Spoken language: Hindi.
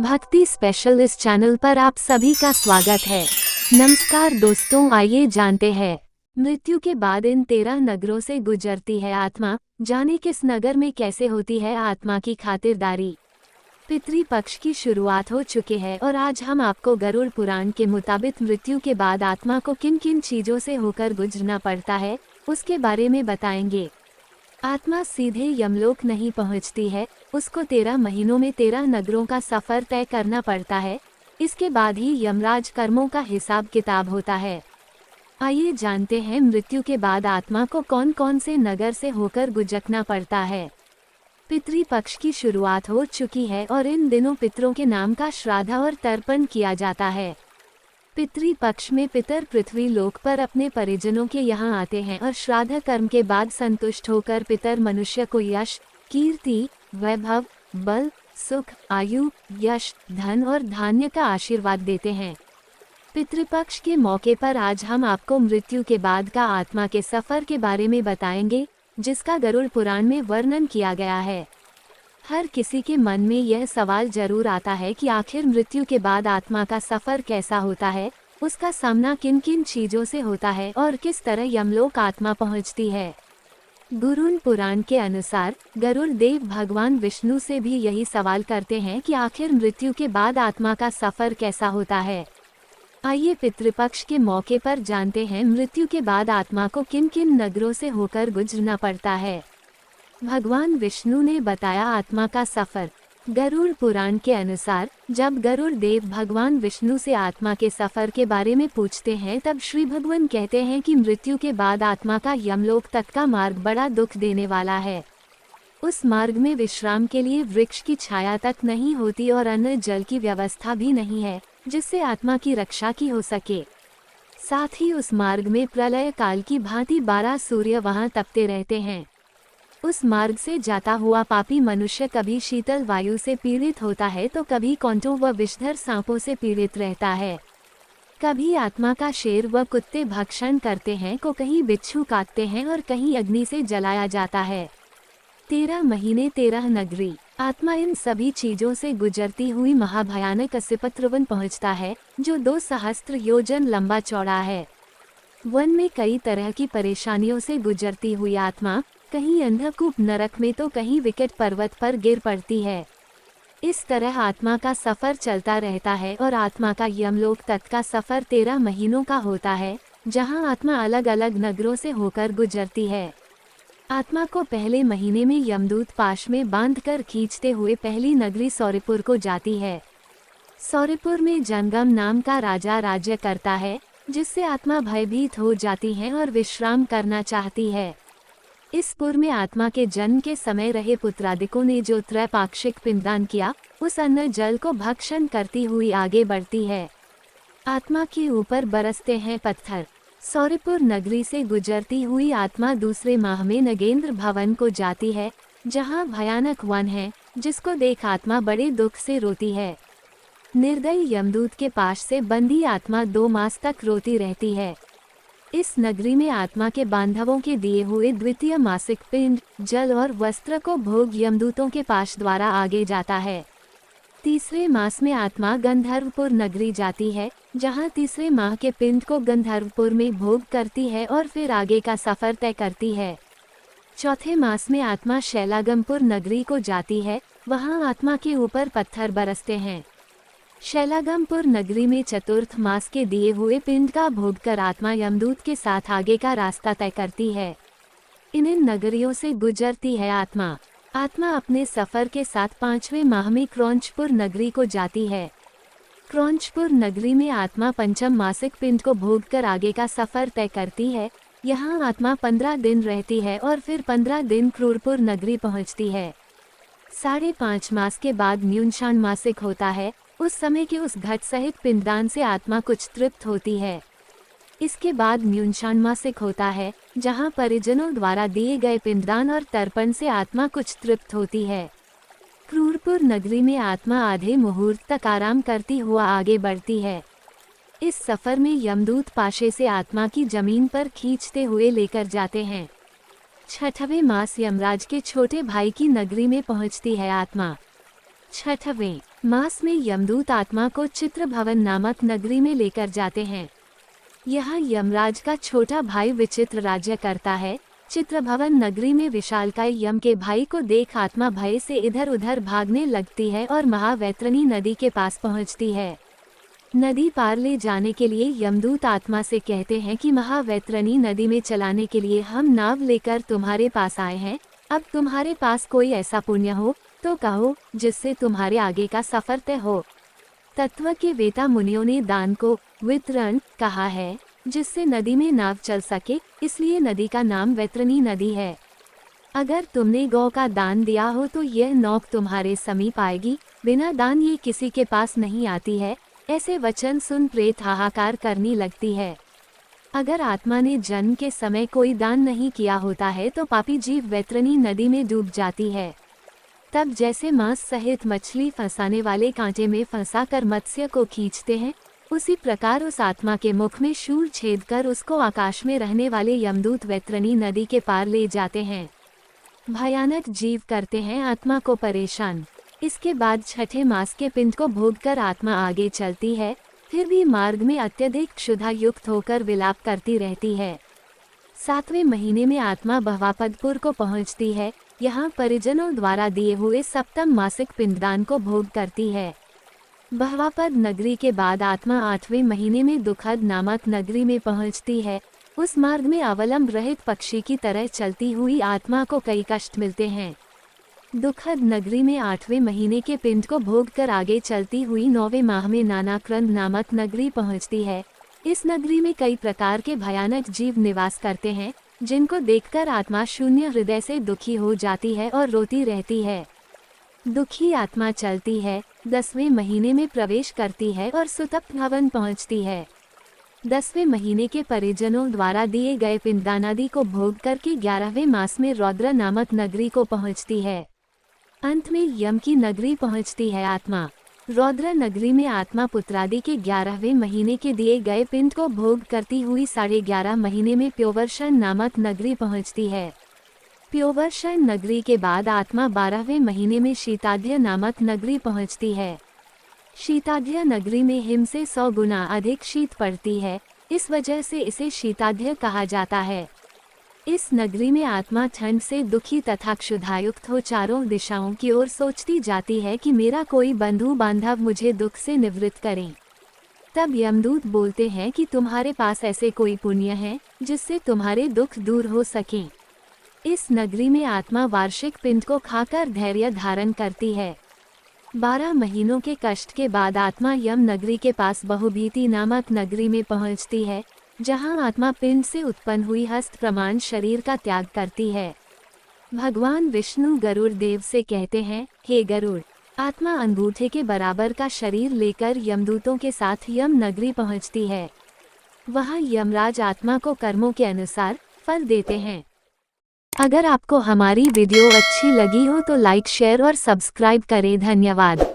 भक्ति स्पेशल इस चैनल पर आप सभी का स्वागत है। नमस्कार दोस्तों, आइए जानते हैं मृत्यु के बाद इन 13 नगरों से गुजरती है आत्मा। जाने किस नगर में कैसे होती है आत्मा की खातिरदारी। पितृपक्ष की शुरुआत हो चुकी है और आज हम आपको गरुड़ पुराण के मुताबिक मृत्यु के बाद आत्मा को किन किन चीजों से होकर गुजरना पड़ता है उसके बारे में बताएंगे। आत्मा सीधे यमलोक नहीं पहुंचती है, उसको 13 महीनों में 13 नगरों का सफर तय करना पड़ता है। इसके बाद ही यमराज कर्मों का हिसाब किताब होता है। आइए जानते हैं मृत्यु के बाद आत्मा को कौन कौन से नगर से होकर गुजरना पड़ता है। पितृपक्ष की शुरुआत हो चुकी है और इन दिनों पितरों के नाम का श्राद्ध और तर्पण किया जाता है। पितृपक्ष में पितर पृथ्वी लोक पर अपने परिजनों के यहाँ आते हैं और श्राद्ध कर्म के बाद संतुष्ट होकर पितर मनुष्य को यश, कीर्ति, वैभव, बल, सुख, आयु, यश, धन और धान्य का आशीर्वाद देते हैं। पितृपक्ष के मौके पर आज हम आपको मृत्यु के बाद का आत्मा के सफर के बारे में बताएंगे, जिसका गरुड़ पुराण में वर्णन किया गया है। हर किसी के मन में यह सवाल जरूर आता है कि आखिर मृत्यु के बाद आत्मा का सफर कैसा होता है, उसका सामना किन किन चीजों से होता है और किस तरह यमलोक आत्मा पहुंचती है। गरुड़ पुराण के अनुसार गरुड़ देव भगवान विष्णु से भी यही सवाल करते हैं कि आखिर मृत्यु के बाद आत्मा का सफर कैसा होता है। आइए पितृपक्ष के मौके पर जानते हैं मृत्यु के बाद आत्मा को किन किन नगरों से होकर गुजरना पड़ता है। भगवान विष्णु ने बताया आत्मा का सफर। गरुड़ पुराण के अनुसार जब गरुड़ देव भगवान विष्णु से आत्मा के सफर के बारे में पूछते हैं, तब श्री भगवान कहते हैं कि मृत्यु के बाद आत्मा का यमलोक तक का मार्ग बड़ा दुख देने वाला है। उस मार्ग में विश्राम के लिए वृक्ष की छाया तक नहीं होती और अन्न जल की व्यवस्था भी नहीं है, जिससे आत्मा की रक्षा की हो सके। साथ ही उस मार्ग में प्रलय काल की भांति 12 सूर्य वहां तपते रहते हैं। उस मार्ग से जाता हुआ पापी मनुष्य कभी शीतल वायु से पीड़ित होता है तो कभी कौंटों व विषधर सांपों से पीड़ित रहता है। कभी आत्मा का शेर व कुत्ते भक्षण करते हैं, को कहीं बिच्छू काटते हैं और कहीं अग्नि से जलाया जाता है। 13 महीने 13 नगरी। आत्मा इन सभी चीजों से गुजरती हुई महाभयानक सिपत्रवन पहुँचता है, जो 2 सहस्त्र योजन लंबा चौड़ा है। वन में कई तरह की परेशानियों से गुजरती हुई आत्मा कहीं अंधकूप नरक में तो कहीं विकट पर्वत पर गिर पड़ती है। इस तरह आत्मा का सफर चलता रहता है और आत्मा का यमलोक तक का सफर 13 महीनों का होता है, जहां आत्मा अलग अलग नगरों से होकर गुजरती है। आत्मा को पहले महीने में यमदूत पाश में बांधकर खींचते हुए पहली नगरी सौरपुर को जाती है। सौरपुर में जनगम नाम का राजा राज्य करता है, जिससे आत्मा भयभीत हो जाती है और विश्राम करना चाहती है। इस पुर में आत्मा के जन्म के समय रहे पुत्रादिकों ने जो त्रैपाक्षिक पिंडदान किया, उस अन्न जल को भक्षण करती हुई आगे बढ़ती है। आत्मा के ऊपर बरसते हैं पत्थर। सौरपुर नगरी से गुजरती हुई आत्मा दूसरे माह में नगेंद्र भवन को जाती है, जहां भयानक वन है, जिसको देख आत्मा बड़े दुख से रोती है। निर्दयी यमदूत के पाश से बंदी आत्मा 2 मास तक रोती रहती है। इस नगरी में आत्मा के बांधवों के दिए हुए द्वितीय मासिक पिंड, जल और वस्त्र को भोग यमदूतों के पाश द्वारा आगे जाता है। तीसरे मास में आत्मा गंधर्वपुर नगरी जाती है, जहां तीसरे माह के पिंड को गंधर्वपुर में भोग करती है और फिर आगे का सफर तय करती है। चौथे मास में आत्मा शैलागमपुर नगरी को जाती है, वहां आत्मा के ऊपर पत्थर बरसते हैं। शैलागमपुर नगरी में चतुर्थ मास के दिए हुए पिंड का भोग कर आत्मा यमदूत के साथ आगे का रास्ता तय करती है। इन नगरियों से गुजरती है आत्मा। आत्मा अपने सफर के साथ 5वें माह में क्रौंचपुर नगरी को जाती है। क्रौंचपुर नगरी में आत्मा पंचम मासिक पिंड को भोग कर आगे का सफर तय करती है। यहाँ आत्मा 15 दिन रहती है और फिर 15 दिन क्रूरपुर नगरी पहुँचती है। 5.5 मास के बाद न्यूनशान मासिक होता है। उस समय के उस घट सहित पिंडदान से आत्मा कुछ तृप्त होती है। इसके बाद न्यूनशान मासिक होता है, जहां परिजनों द्वारा दिए गए पिंडदान और तर्पण से आत्मा कुछ तृप्त होती है। क्रूरपुर नगरी में आत्मा आधे मुहूर्त तक आराम करती हुआ आगे बढ़ती है। इस सफर में यमदूत पाशे से आत्मा की जमीन पर खींचते हुए लेकर जाते हैं। 6वें मास यमराज के छोटे भाई की नगरी में पहुंचती है आत्मा। 6वें मास में यमदूत आत्मा को चित्रभवन नामक नगरी में लेकर जाते हैं। यहाँ यमराज का छोटा भाई विचित्र राज्य करता है। चित्रभवन नगरी में विशालकाय यम के भाई को देख आत्मा भय से इधर उधर भागने लगती है और महावैतरणी नदी के पास पहुँचती है। नदी पार ले जाने के लिए यमदूत आत्मा से कहते हैं कि महावैतरणी नदी में चलाने के लिए हम नाव लेकर तुम्हारे पास आए हैं। अब तुम्हारे पास कोई ऐसा पुण्य हो तो कहो जिससे तुम्हारे आगे का सफर तय हो। तत्व के वेता मुनियों ने दान को वितरण कहा है, जिससे नदी में नाव चल सके, इसलिए नदी का नाम वैतरणी नदी है। अगर तुमने गौ का दान दिया हो तो यह नौक तुम्हारे समीप आएगी, बिना दान ये किसी के पास नहीं आती है। ऐसे वचन सुन प्रेत हाहाकार करने लगती है। अगर आत्मा ने जन्म के समय कोई दान नहीं किया होता है तो पापी जीव वैतरणी नदी में डूब जाती है। तब जैसे मांस सहित मछली फंसाने वाले कांटे में फंसाकर मत्स्य को खींचते हैं, उसी प्रकार उस आत्मा के मुख में शूल छेद कर उसको आकाश में रहने वाले यमदूत वैतरणी नदी के पार ले जाते हैं। भयानक जीव करते हैं आत्मा को परेशान। इसके बाद छठे मास के पिंड को भोगकर आत्मा आगे चलती है, फिर भी मार्ग में अत्यधिक क्षुधा युक्त होकर विलाप करती रहती है। 7वें महीने में आत्मा बहवापदपुर को पहुंचती है। यहाँ परिजनों द्वारा दिए हुए सप्तम मासिक पिंडदान को भोग करती है। बहवापद नगरी के बाद आत्मा 8वें महीने में दुखद नामक नगरी में पहुंचती है। उस मार्ग में अवलंब रहित पक्षी की तरह चलती हुई आत्मा को कई कष्ट मिलते हैं। दुखद नगरी में 8वें महीने के पिंड को भोग कर आगे चलती हुई 9वें माह में नानाक्रंद नामक नगरी पहुंचती है। इस नगरी में कई प्रकार के भयानक जीव निवास करते हैं, जिनको देखकर आत्मा शून्य हृदय से दुखी हो जाती है और रोती रहती है। दुखी आत्मा चलती है, 10वें महीने में प्रवेश करती है और सुतप भवन पहुंचती है। 10वें महीने के परिजनों द्वारा दिए गए पिंडदानादि को भोग करके 11वें मास में रौद्र नामक नगरी को पहुंचती है। अंत में यम की नगरी पहुंचती है आत्मा। रौद्र नगरी में आत्मा पुत्रादि के 11वें महीने के दिए गए पिंड को भोग करती हुई 11.5 महीने में प्योवर्षण नामक नगरी पहुंचती है। प्योवर्षण नगरी के बाद आत्मा 12वें महीने में शीताध्य नामक नगरी पहुंचती है। शीताध्य नगरी में हिम से 100 गुना अधिक शीत पड़ती है, इस वजह से इसे शीताध्य कहा जाता है। इस नगरी में आत्मा ठंड से दुखी तथा क्षुधायुक्त हो चारों दिशाओं की ओर सोचती जाती है कि मेरा कोई बंधु बांधव मुझे दुख से निवृत्त करें। तब यमदूत बोलते हैं कि तुम्हारे पास ऐसे कोई पुण्य है जिससे तुम्हारे दुख दूर हो सकें। इस नगरी में आत्मा वार्षिक पिंड को खाकर धैर्य धारण करती है। 12 महीनों के कष्ट के बाद आत्मा यम नगरी के पास बहुभीति नामक नगरी में पहुंचती है, जहां आत्मा पिंड से उत्पन्न हुई हस्त प्रमाण शरीर का त्याग करती है। भगवान विष्णु गरुड़ देव से कहते हैं, हे गरुड़, आत्मा अंगूठे के बराबर का शरीर लेकर यमदूतों के साथ यम नगरी पहुंचती है। वहां यमराज आत्मा को कर्मों के अनुसार फल देते हैं। अगर आपको हमारी वीडियो अच्छी लगी हो तो लाइक, शेयर और सब्सक्राइब करें। धन्यवाद।